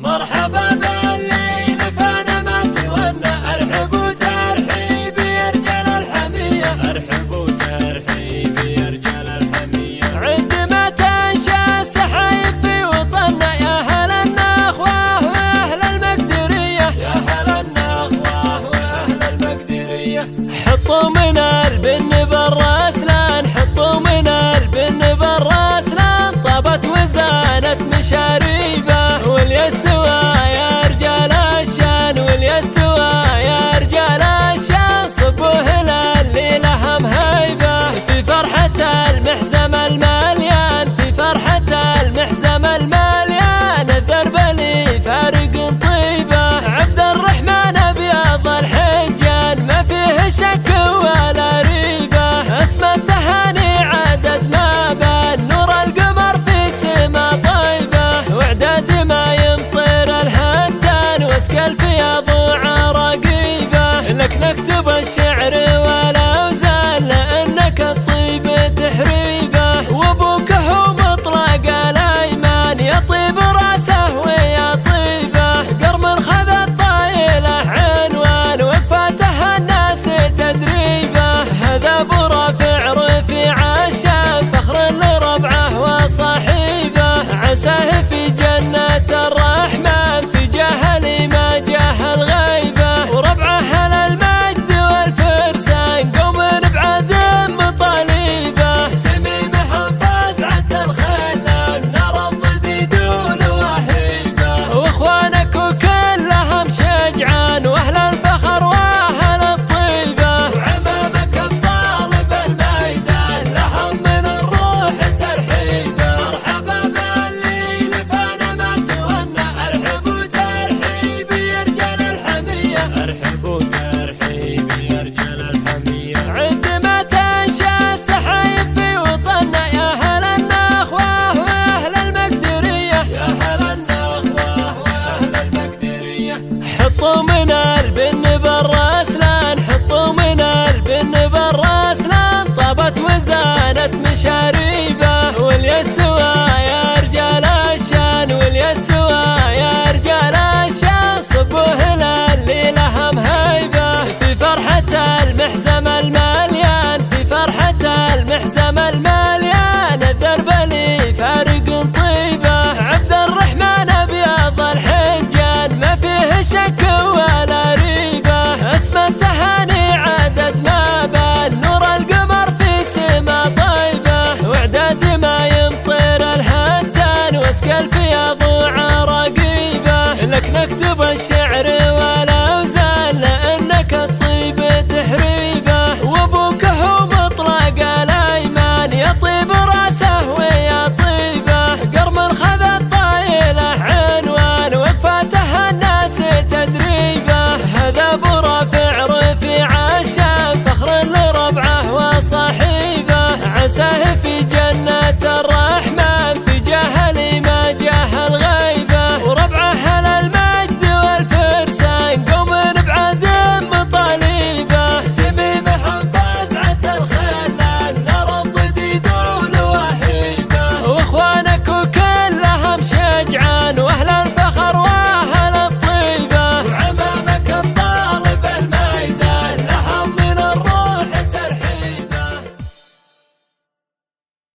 مرحبا بالليل فانا ما تولى، ارحب وترحيب يا رجال الحمية، ارحب وترحيب يا رجال الحمية. عندما تنشا السحايب في وطننا يا هل النخوة واهل المقدرية، يا هل النخوة واهل المقدرية. حطوا من البن بالرسلان، حطوا من البن بالرسلان، طابت وزانت مشاريبه، واليستوى يا رجال الشان، واليستوى يا رجال الشان. صبوه للي لهم هيبه في فرحة المحزم المليان، في فرحة المحزم المليان. الدرب لي فارق طيبه، عبد الرحمن ابيض الحجان، ما فيه شك ولا ريبه. اسم التهاني عدد ما بان، نور القمر في سما طيبه، واعداد ما يمطر الهتان، واسك الفياض وعراقيبه. لك نكتب الشعر والاوزان، لانك الطيب تحريبه، وابوك هو مطلق الايمان، يطيب راسه ويا طيبه. قرم خذ الطايله عنوان، وقفاته الناس تدريبه. هذا ابو رافع رفيع الشام، فخر لربعه وصاحبه، عساه في جنة الرحمن، في جهل ما جاه الغيبة. وربعه على المجد والفرسان، قوم بعد مطالبه. تميمهم فازعة الخلان، نار الضديد والوهيبة. واخوانك وكلهم شجعان، واهل الفخر واهل الطيبة. وعمامك الطالب الميدان، لهم من الروح ترحيبه. مرحبا بالليل فانا ما تولى، ارحب وترحيب يا رجال الحمية، ارحب وترحيب يا رجال الحمية. عندما تنشا السحايب في وطننا يا هل النخوة واهل المقدرية، يا هل النخوة واهل المقدرية. حطوا من البن بالرسلان، حطوا من البن بالرسلان، طابت وزانت مشاريبه،